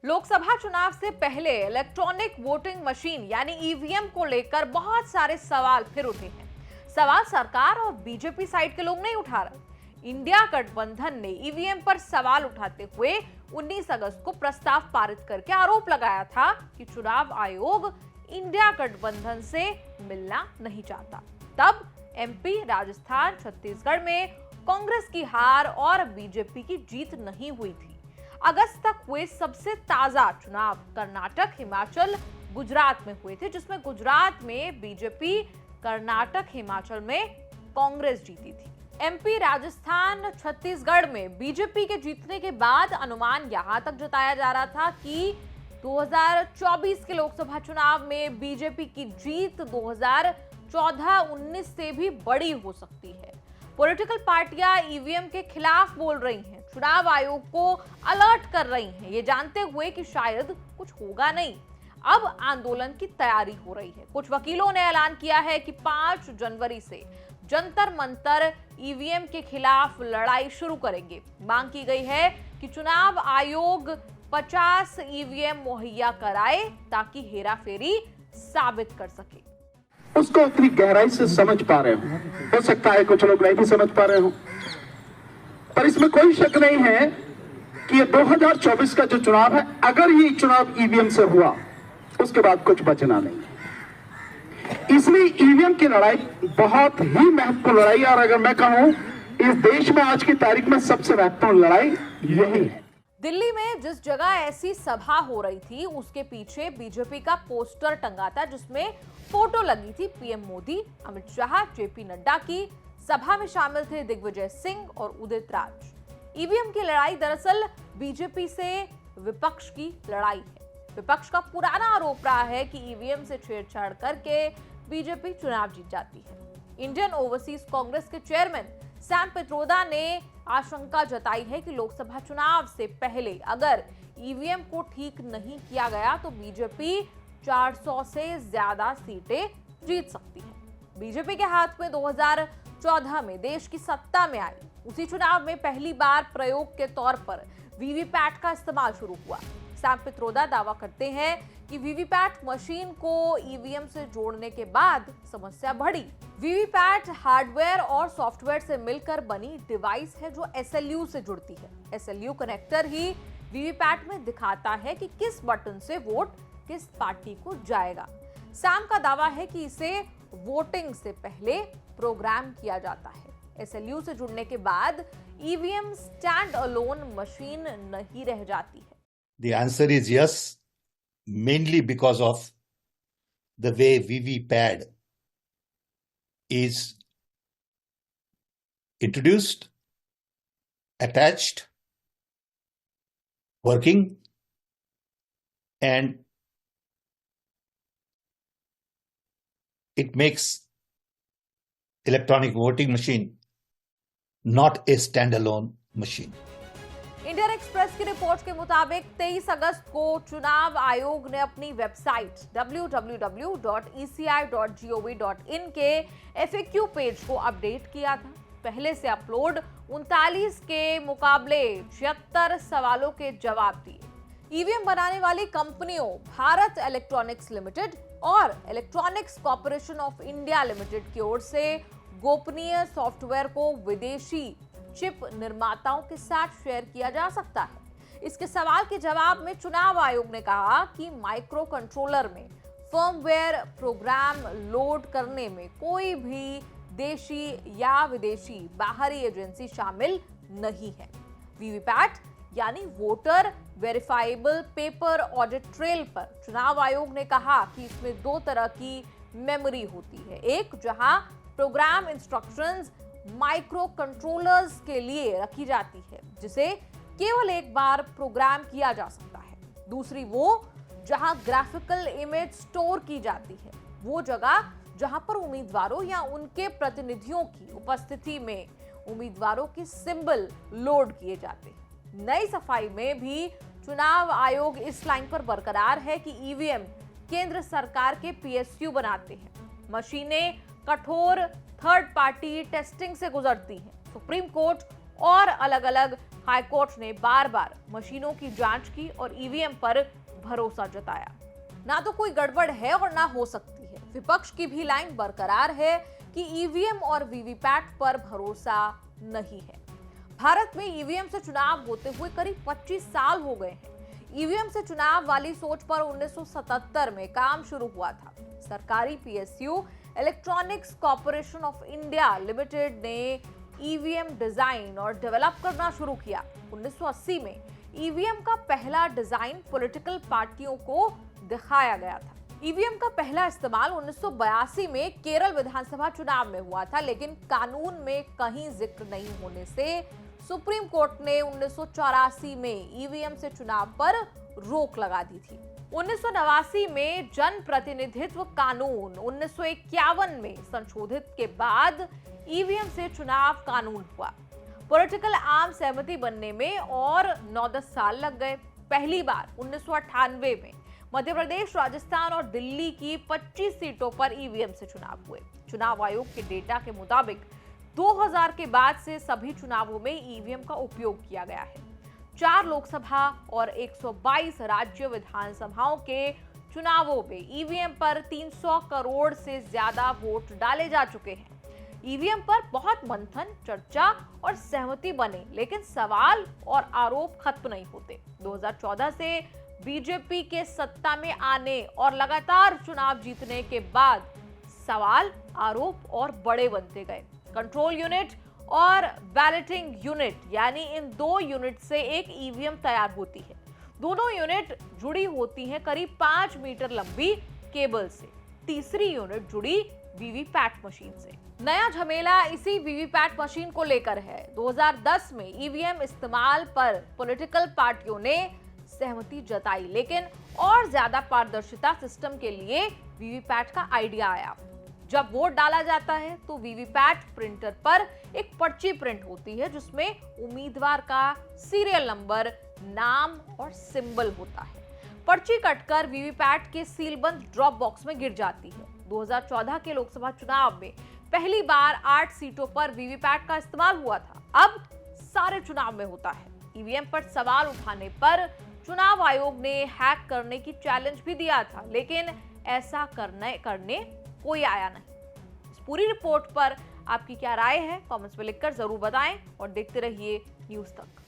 लोकसभा चुनाव से पहले इलेक्ट्रॉनिक वोटिंग मशीन यानी ईवीएम को लेकर बहुत सारे सवाल फिर उठे हैं। सवाल सरकार और बीजेपी साइड के लोग नहीं उठा रहे। इंडिया गठबंधन ने ईवीएम पर सवाल उठाते हुए 19 अगस्त को प्रस्ताव पारित करके आरोप लगाया था कि चुनाव आयोग इंडिया गठबंधन से मिलना नहीं चाहता। तब एमपी, राजस्थान, छत्तीसगढ़ में कांग्रेस की हार और बीजेपी की जीत नहीं हुई थी। अगस्त तक हुए सबसे ताजा चुनाव कर्नाटक, हिमाचल, गुजरात में हुए थे, जिसमें गुजरात में बीजेपी, कर्नाटक, हिमाचल में कांग्रेस जीती थी। एमपी, राजस्थान, छत्तीसगढ़ में बीजेपी के जीतने के बाद अनुमान यहां तक जताया जा रहा था कि 2024 के लोकसभा चुनाव में बीजेपी की जीत 2014-19 से भी बड़ी हो सकती है। पॉलिटिकल पार्टियां ईवीएम के खिलाफ बोल रही हैं, चुनाव आयोग को अलर्ट कर रही हैं, ये जानते हुए कि शायद कुछ होगा नहीं। अब आंदोलन की तैयारी हो रही है। कुछ वकीलों ने ऐलान किया है कि 5 जनवरी से जंतर मंतर ईवीएम के खिलाफ लड़ाई शुरू करेंगे। मांग की गई है कि चुनाव आयोग 50 ईवीएम मुहैया कराए ताकि हेराफेरी साबित कर सके। उसको इतनी गहराई से समझ पा रहे हो सकता है कुछ लोग नहीं भी समझ पा रहे हो, पर इसमें कोई शक नहीं है कि ये 2024 का जो चुनाव है, अगर ये चुनाव ईवीएम से हुआ उसके बाद कुछ बचना नहीं। इसलिए ईवीएम की लड़ाई बहुत ही महत्वपूर्ण लड़ाई है, और अगर मैं कहूं इस देश में आज की तारीख में सबसे महत्वपूर्ण लड़ाई यही है। दिल्ली में जिस जगह ऐसी सभा हो रही थी उसके पीछे बीजेपी का पोस्टर टंगा था, जिसमें फोटो लगी थी पीएम मोदी, अमित शाह, जेपी नड्डा की। सभा में शामिल थे दिग्विजय सिंह और उदित राज। ईवीएम की लड़ाई दरअसल बीजेपी से विपक्ष की लड़ाई है। विपक्ष का पुराना आरोप रहा है कि ईवीएम से छेड़छाड़ करके बीजेपी चुनाव जीत जाती है। इंडियन ओवरसीज कांग्रेस के चेयरमैन सैम पित्रोदा ने आशंका जताई है कि लोकसभा चुनाव से पहले अगर ईवीएम को ठीक नहीं किया गया तो बीजेपी 400 से ज्यादा सीटें जीत सकती है। बीजेपी के हाथ में 2014 में देश की सत्ता में आई। उसी चुनाव में पहली बार प्रयोग के तौर पर वीवीपैट का इस्तेमाल शुरू हुआ। सैम पित्रोदा दावा करते हैं कि वीवीपैट मशीन को ईवीएम से जोड़ने के बाद समस्या बढ़ी। वीवीपैट हार्डवेयर और सॉफ्टवेयर से मिलकर बनी डिवाइस है जो एसएलयू से जुड़ती है। एसएलयू कनेक्टर ही वीवीपैट में दिखाता है कि किस बटन से वोट किस पार्टी को जाएगा। सैम का दावा है कि इसे वोटिंग से पहले प्रोग्राम किया जाता है। एसएलयू से जुड़ने के बाद ईवीएम स्टैंड अलोन मशीन नहीं रह जाती है। The answer is yes, mainly because of the way VVPAD is introduced, attached, working, and it makes electronic voting machine not a standalone machine. Indian express की रिपोर्ट के मुताबिक 23 अगस्त को चुनाव आयोग ने अपनी वेबसाइट www.eci.gov.in के FAQ पेज को अपडेट किया था। पहले से अपलोड 39 के मुकाबले 76 सवालों के जवाब दिए। ईवीएम बनाने वाली कंपनियों भारत इलेक्ट्रॉनिक्स लिमिटेड और electronics corporation of India limited की ओर से गोपनीय सॉफ्टवेयर को विदेशी चिप निर्माताओं के साथ शेयर किया जा सकता है। इसके सवाल के जवाब में चुनाव आयोग ने कहा कि माइक्रो कंट्रोलर में फर्मवेयर प्रोग्राम लोड करने में कोई भी देशी या विदेशी बाहरी एजेंसी शामिल नहीं है। वीवीपैट यानी voter verifiable paper audit trail पर चुनाव आयोग ने कहा कि इसमें 2 तरह की मेमोरी होती है। एक जहां प्रोग्राम इंस्ट्रक्शंस माइक्रो कंट्रोलर्स के लिए रखी जाती है, जिसे केवल एक बार प्रोग्राम किया जा सकता है। दूसरी वो जहां ग्राफिकल इमेज स्टोर की जाती है, वो जगह जहां पर उम्मीदवारों या उनके प्रतिनिधियों की उपस्थिति में उम्मीदवारों के सिंबल लोड किए जाते हैं। नई सफाई में भी चुनाव आयोग इस लाइन पर बरकरार है कि ईवीएम केंद्र सरकार के पीएसयू बनाते हैं। मशीनें कठोर थर्ड पार्टी टेस्टिंग से गुजरती हैं। सुप्रीम कोर्ट और अलग अलग हाईकोर्ट ने बार बार मशीनों की जांच की और ईवीएम पर भरोसा जताया। ना तो कोई गड़बड़ है और ना हो सकती है। विपक्ष की भी लाइन बरकरार है कि ईवीएम और वीवीपैट पर भरोसा नहीं है। भारत में ईवीएम से चुनाव होते हुए करीब 25 साल हो गए हैं। ईवीएम से चुनाव वाली सोच पर 1977 में काम शुरू हुआ था। सरकारी PSU electronics corporation of India limited ने ईवीएम डिजाइन और डेवलप करना शुरू किया। 1980 में ईवीएम का पहला डिजाइन पॉलिटिकल पार्टियों को दिखाया गया था। ईवीएम का पहला इस्तेमाल 1982 में केरल विधानसभा चुनाव में हुआ था, लेकिन कानून में कहीं जिक्र नहीं होने से सुप्रीम कोर्ट ने 1984 में ईवीएम से चुनाव पर रोक लगा दी थी। 1989 में जन प्रतिनिधित्व कानून 1951 में संशोधित के बाद ईवीएम से चुनाव कानून हुआ। पॉलिटिकल आम सहमति बनने में और 9-10 साल लग गए। पहली बार 1998 में मध्य प्रदेश, राजस्थान और दिल्ली की 25 सीटों पर ईवीएम से चुनाव हुए। चुनाव आयोग के डेटा के मुताबिक 2000 के बाद से सभी चुनावों में ईवीएम का उपयोग किया गया है। 4 लोकसभा और 122 राज्य विधानसभाओं के चुनावों में ईवीएम पर 300 करोड़ से ज्यादा वोट डाले जा चुके हैं। ईवीएम पर बहुत मंथन, चर्चा और सहमति बने, लेकिन सवाल और आरोप खत्म नहीं होते। 2014 से बीजेपी के सत्ता में आने और लगातार चुनाव जीतने के बाद सवाल, आरोप और बड़े बनते गए। कंट्रोल यूनिट और बैलेटिंग यूनिट यानी इन 2 यूनिट से एक ईवीएम तैयार होती है। दोनों यूनिट जुड़ी होती हैं करीब 5 मीटर लंबी केबल से। तीसरी यूनिट जुड़ी वीवीपैट मशीन से। नया झमेला इसी वीवीपैट मशीन को लेकर है। 2010 में ईवीएम इस्तेमाल पर पॉलिटिकल पार्टियों ने सहमति जताई, लेकिन और ज्यादा पारदर्शिता सिस्टम के लिए वीवीपैट का आइडिया आया। जब वोट डाला जाता है तो वीवीपैट प्रिंटर पर एक पर्ची प्रिंट होती है जिसमें उम्मीदवार का सीरियल नंबर, नाम और सिंबल होता है। पर्ची कटकर वीवीपैट के सीलबंद ड्रॉप बॉक्स में गिर जाती है। 2014 के लोकसभा चुनाव में पहली बार 8 सीटों पर वीवीपैट का इस्तेमाल हुआ था। अब सारे चुनाव में होता है। ईवीएम पर सवाल उठाने पर चुनाव आयोग ने हैक करने की चैलेंज भी दिया था, लेकिन ऐसा करने कोई आया नहीं। इस पूरी रिपोर्ट पर आपकी क्या राय है, कमेंट्स में लिखकर जरूर बताएं और देखते रहिए न्यूज़ तक।